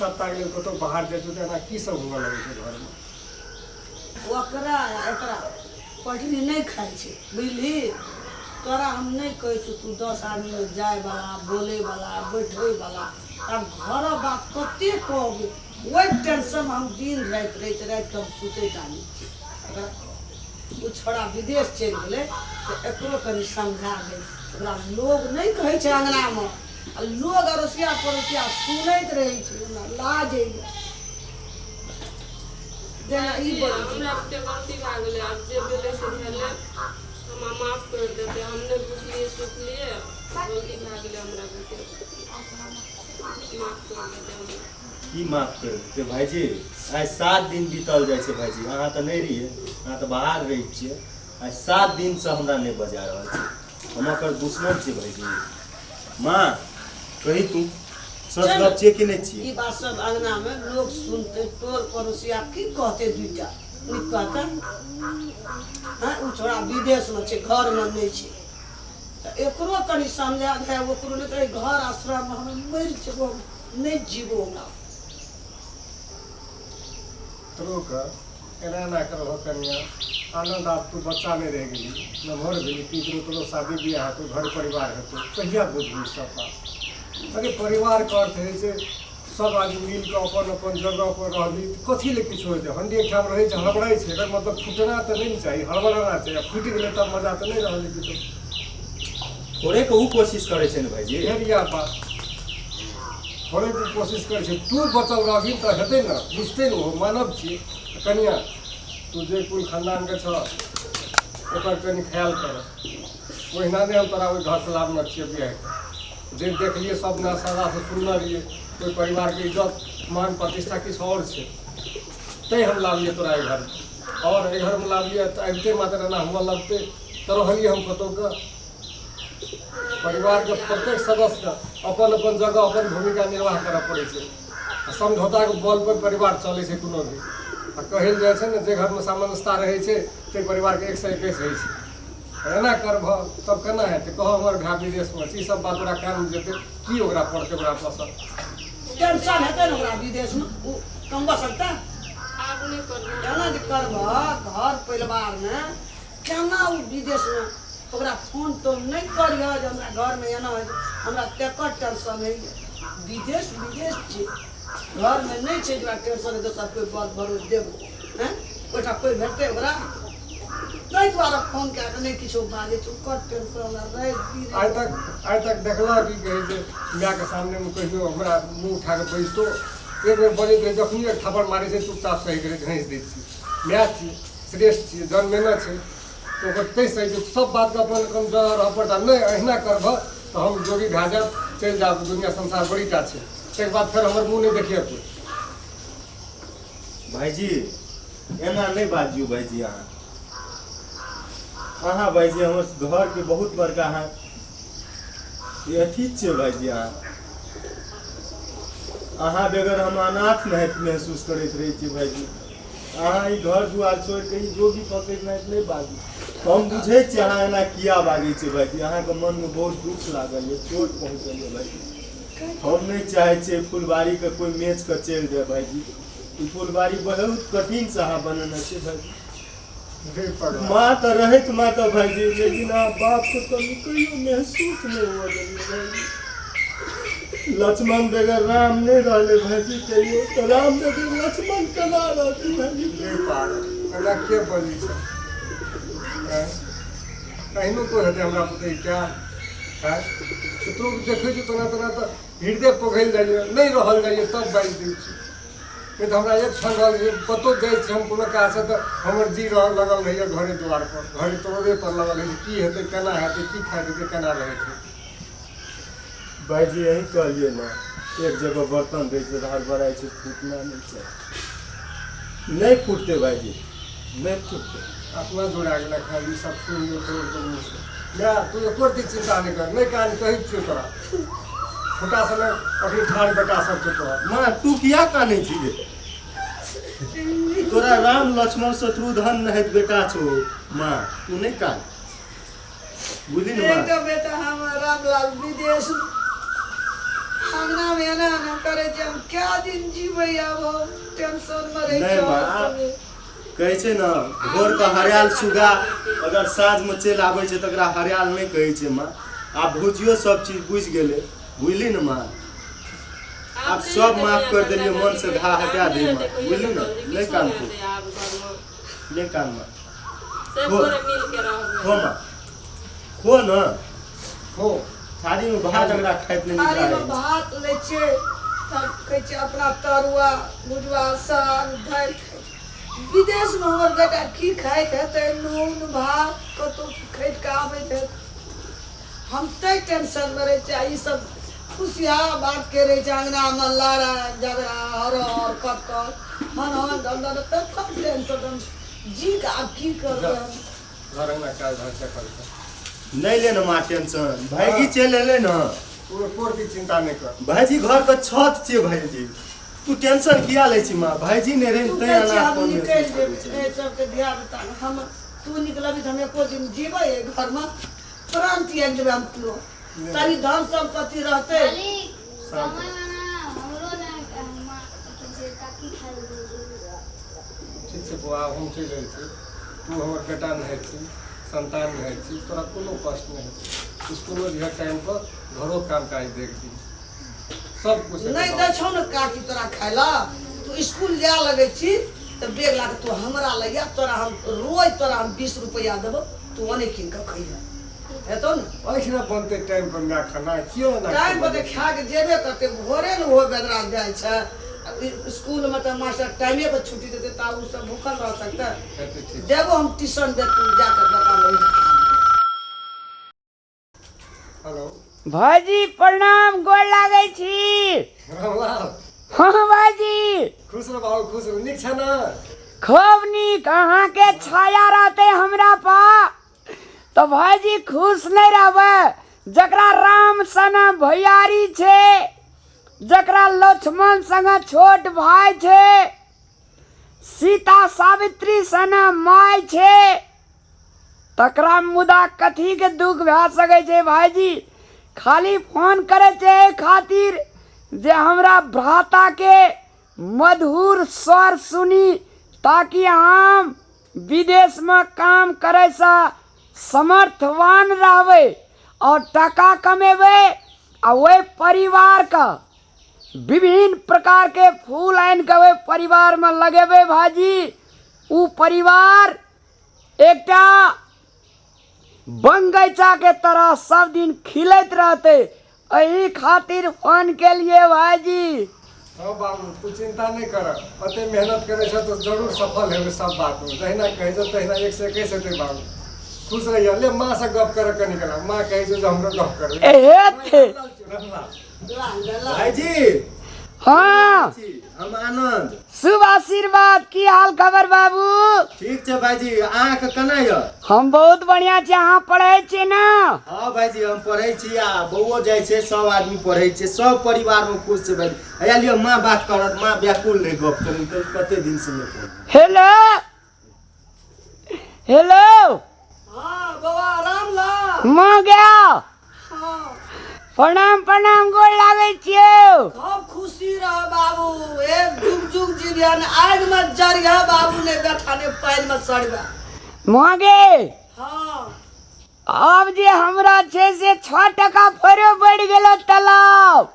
सप्ताह के लिए कतौ बाहर जेतौ त एना की सब हुआ लगे छै घर में ओकरा एकरा पटरी नहीं खाई छे बुझली तोरा हम नहीं कहे छु तू 10 आदमी में जाए वाला बोले वाला बैठे वाला अब घर बात कते कहबे वही टेंशन हम दिन रात तब सुते जानी वो छोड़ा विदेश चल गए तो एकरो कनी समझा दे ओकरा लोग नहीं कहे छे अंगना में लोग अड़ोसिया पड़ोसिया सुनैत रहे छे लाज जेना ई बोल हमरा पे गलती भा गेलै अब जे भेलै से भेलै हम माफ कर देते हमने बुझलिए सुखलिए गलती भा गेलै हमरा बेटे माफ कर देते हम की माफ कर देते भाईजी आज 7 दिन बीतल जाए छे भाईजी अहाँ तो नहीं रहिए अहाँ तो बाहर रही छिए आज 7 दिन से हमरा नहीं बजा रहल छी हम ओकर दुश्मन छी भाईजी माँ कही तू सच बात छे कि नहीं छे ई बात सब अंगना में लोग सुनते टोल पड़ोसिया की कहते दुईटा नी कहता हां उ छोड़ा विदेश में छे घर में नहीं छे त एकरो कनी समझा दे ओकरो ने कहे घर आश्रम में हम मर जेबो नहीं जीवो ना तो का एना ना करो कन्या आनंद आप तू बच्चा नहीं रह गेली नमहर भेली तीसरो तो शादी बियाह तो घर परिवार है तो कहिया बुझबी सब बात अरे परिवार का अर्थ है से सब आदमी मिल के अपन अपन जगह पर रहबी कथी ले किछ होय छै हंडी ठाम रहे छै हड़बड़ाई छै एकर मतलब फुटना तो नहीं चाहिए हड़बड़ाना चाहिए फुट गेले तब मजा तो नहीं रहल किछो थोड़े के ऊ कोशिश करे छै ने भाईजी एरिया बात थोड़े की कोशिश करे छै तू बचल रहबी त हेतै न बुझते न हो मानव छी कन्या तू जे कोई खानदान के छ ओकर कनी ख्याल कर ओहिना ने हम तोरा ओइ घर से लाभ न छिए बियाह जे देख लिए सब ना सदा से सुनना लिए कोई परिवार के इज्जत मान प्रतिष्ठा किस और से तै हम ला लिए तोरा घर और घर में ला लिए तो अबते मात्र ना हुआ लगते तो रहलिए हम कतौ का परिवार के प्रत्येक सदस्य अपन अपन जगह अपन भूमिका निर्वाह करऽ पड़े छै समझौता के बल पर परिवार चले छै कोनो भी कहल जाए छै ने जे घर में सामंजस्य रहे छै ते परिवार के 121 होइ छै एना करब तब केना हेतै कह हमर भाय विदेश में ई सब बात ओकरा कान जेतै की ओकरा पड़तै ओकरा पसंद टेंशन हेतै न ओकरा विदेश में उ कमबा सकता आप नहीं करबो केना जे करब घर परिवार में केना उ विदेश में ओकरा फोन तो नहीं करियो जे हमरा घर में एना है हमरा टेकर टेंशन है विदेश विदेश छै घर में नहीं छै जे टेंशन है सब कोई बात भरोस देबो हैं ओटा कोई भेटते ओकरा नहीं द्वारा फोन के नहीं किछो बाजे तू कर टेंशन रह आज तक देखला कि कहे जे माय के सामने में कहियो हमरा मुंह उठा के बैसतो एक बेर बजे के जखनी एक थप्पड़ मारे छै चुपचाप सही करे घैस दै छी माय छी श्रेष्ठ छी जन्मेना छै तो ओते सही सब बात का अपन कम जगह रह पड़ता नहीं अहिना करब तो हम जोगी भए जाब चल जाब दुनिया संसार बड़ी टा छै एक बाद फिर हमर मुंह नहीं देखिए कोई भाईजी एना नहीं बाजियो भाईजी अहाँ भाईजी हमर घर के बहुत बड़का अहाँ ये अथी छे भाईजी अहाँ बेगर हम अनाथ महसूस करैत रही छी भाईजी अहाँ ई घर दुआर छोड़ के जोगी पकड़ नहीं बाजी हम बुझे छी अहाँ एना किया बागी छे भाईजी अहाँ के मन में बहुत दुख लागल है चोट पहुंचल है भाईजी हम नहीं चाहे छे फुलबाड़ी के कोई मेच के चल जाए भाईजी ई फुलबाड़ी बहुत कठिन से अहाँ बनने छे भाईजी माँ तो रहे माँ तो भाईजी लेकिन आप बाप को तो कहियो महसूस नहीं हुआ भाईजी लक्ष्मण बगैर राम नहीं रहे भाईजी कहियो तो राम बगैर लक्ष्मण केना रहते भाईजी नहीं पार हमरा के बोली छै कहिनो तो हेतै हमरा पता क्या है तो देखै छी तना तना तो हृदय पोखैल जाइए नहीं रहल जाइए तब बाइज दै छी नहीं तो हमरा एक क्षण रहल पतो जाइ छै हम कोनो काज से तो हमर जी लगल रहिए घरे द्वार पर घरे तोड़े पर लगल रही की हेतै केना हेतै की खाइ देतै केना रहै छै भाईजी यही कहलिए ना एक जगह बर्तन दै छै हड़बड़ाई छै फूटना नहीं चाहिए नहीं फूटते भाईजी नहीं फूटते अपना जोड़ा गेला खाली सब सुन लो तो मैं तू एको दी चिंता नहीं कर नहीं कान कहि छियो तोरा छोटा सा अपनी ठाड़ बेटा सब छै तोरा माँ तू किया काने छी तोरा राम लक्ष्मण शत्रुघ्न है बेटा छो माँ तू नहीं कान बुझली ना माँ बेटा हमारा रामलाल विदेश अंगना में एना एना करे छै हम क्या दिन जीबै अब हम टेंशन में रह नहीं माँ कहै छै ना भोर के हरियाल सुगा अगर साँझ में चलि आबै छै तकरा हरियाल नहीं कहै छै माँ आब भुजियो सब चीज बुझि गेलै बुझली ना माँ आप सब माफ कर दिलिए मन से घा हटा दे माँ बुझली ना नहीं काम तू नहीं काम माँ खो माँ खो ना हो थारी में भात अगरा खाइत नहीं थारी निकला में भात लै छै तब कहै छै अपना तरुआ भुजवा साग दालि खाइ छै। विदेश में हमर बेटा की खाइत हेतै नून भात कतौ खरीद के आबैत हेतै हम तै टेंशन में रहे छै ई सब खुशिया बात के रहे छै अंगना में लड़ाई झगड़ा हरहर कटकट हन दंड तब टेंशन जी का आब की करबै घर अंगना काज धंधा करते नहीं ले ना माँ टेंशन भाईजी चल एले ना कोर की चिंता नहीं कर भाईजी घर के छत छियै भाईजी तू टेंशन किया ले छी माँ भाईजी ने रहे तू तै कहै छै अनाथ हम कोन निकलि जेबै ए सबके ध्यान देता हम तू निकलबी तऽ हम एको दिन जीबै ए घरमे प्राण त्याग देबै हम तू सारी धन संपत्ति रहतै ठीक छै बुआ हम चलि जाइ छी तू हमर बेटा नहीं छी संतान नहीं छी तोरा कोनो कष्ट नहीं है स्कूलो जो टाइम पर घरो काम काज देख दी सब कुछ नहि दै छौ ने काकी तोरा खाय ला तू स्कूल जाय लगै छी तऽ बेग ला के तू हमरा लैया तोरा हम रोज तोरा हम 20 रुपया देबो तू ओने कीन के खइहे हेतौ ने ऐसना बनते टाइम पर ना खाना क्यों ना टाइम पर खा के जेबे करते भोरे ने हो बेदरा जाइ छै स्कूल में तो मास्टर टाइमे पर छुट्टी देते ता उ सब भूखल रह सकता ठीक देबो हम ट्यूशन दे तू जाकर दुकान में हेलो भाजी प्रणाम गोर लागै छी रामलाल हाँ भाजी खुश रह बाबू खुश रह नीक छै ना खूब नीक अहाँ के छाया रहते हमरा पा तो भाजी खुश नहीं रहबै जकरा राम सना भैयारी छे जकरा लक्ष्मण संग छोट भाई छे सीता सावित्री सना माय छे तकरा मुदा कथी के दुख भए सकै छै भाईजी खाली फोन करे छै खातिर जे हमरा भ्राता के मधुर स्वर सुनी ताकि हम विदेश में काम करे सा समर्थवान रहबै और टका कमेबै आ वही परिवार का विभिन्न प्रकार के फूल आन के वही परिवार में लगेबै भाजी उ परिवार एकटा बगीचा के तरह सब दिन खिलत रहते एही खातिर फोन के लिए भाजी हाँ बाबू तू चिंता नहीं कर अते मेहनत करे छ तो जरूर सफल हेबे सब बात में जहिना कहे छ तहिना 121 हेतै बाबू खुश रहिए ले माँ से गप करे कनी करा माँ कहे छ जे हमरो गप करबे एहे रामलाल भाईजी हाँ हम आनंद शुभ आशीर्वाद की हाल खबर बाबू ठीक छै भाईजी अहाँ के केना य हम बहुत बढ़िया छी अहाँ पढ़े छी ना हाँ भाईजी हम पढ़ै छी आ बौओ जाइ छै सब आदमी पढ़ै छै सब परिवार में खुश छै भाईजी हैया लियो माँ बात करत माँ व्याकुल नहीं गप करू तो कते दिन से नहीं हेलो हेलो हां बाबा राम ला माँ गया हां प्रणाम प्रणाम गोर लागै छियौ खूब खुशी रह बाबू एक जुग जुग जीवन आग में जरिया बाबू ने बैठा ने पैर में सड़बा माँ गे हां अब जे हमरा छै से 6 टका फेरो बढ़ गेलो तालाब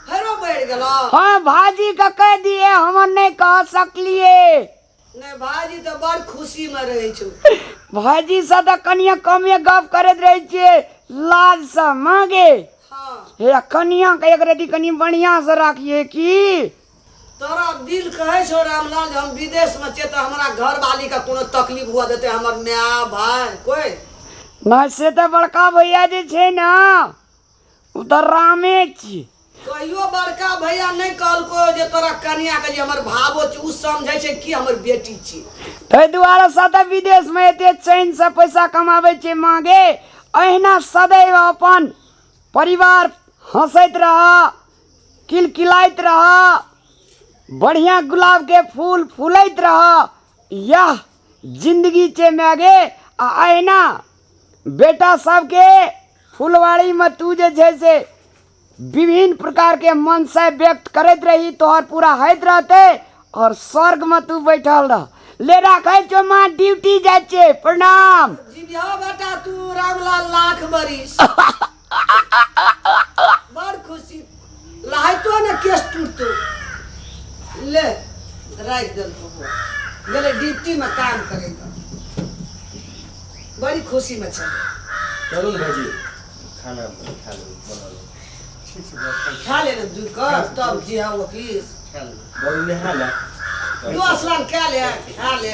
फेरो बढ़ गेलो हाँ भाजी का कह दिए हम नहीं कह सकलिए ने भाजी तो बड़ खुशी में रहे छौ भाजी से तो कनिया कमे गप करत रहे छिए लाज से मांगे हां हे कनिया के एक रति कनी बढ़िया से राखिए की तोरा दिल कहे छो रामलाल जे हम विदेश में छै त हमरा घर वाली का कोनो तकलीफ हुआ देते हमर माय भाई कोई ना से तो बड़का भैया जे छै ना उ तो रामे छी कहियो बड़का भैया नहीं कहलको जे तोरा कन्या के जे हमर भावो छै उ समझै छै कि हमर बेटी छी ताहि दुआरे सदा विदेश में एते चैन से पैसा कमाबै छै मांगे अहिना सदैव अपन परिवार हंसैत रह किलकिलाइत रह बढ़िया गुलाब के फूल फूलैत रह यह जिंदगी छै मांगे आ अहिना बेटा सबके फुलवाड़ी में तू जे छै से विभिन्न प्रकार के मन से व्यक्त करत रही तोहर पूरा होइत रहते और स्वर्ग में तू बैठल रह। ले रखे छो माँ ड्यूटी जाए छे। प्रणाम। जीविया बेटा तू रामलाल लाख बरिस बड़ खुशी लाइतो ने केस टूटतो ले राख दल गेले ड्यूटी में काम करेगा बड़ी खुशी में चल। तरुण भाजी खाना खा लो बना लो। ठीक से बात खा ले ना दूध का तब जिया वकील कर। बड़ी नहा ला। 10 लाख खा ले खा ले।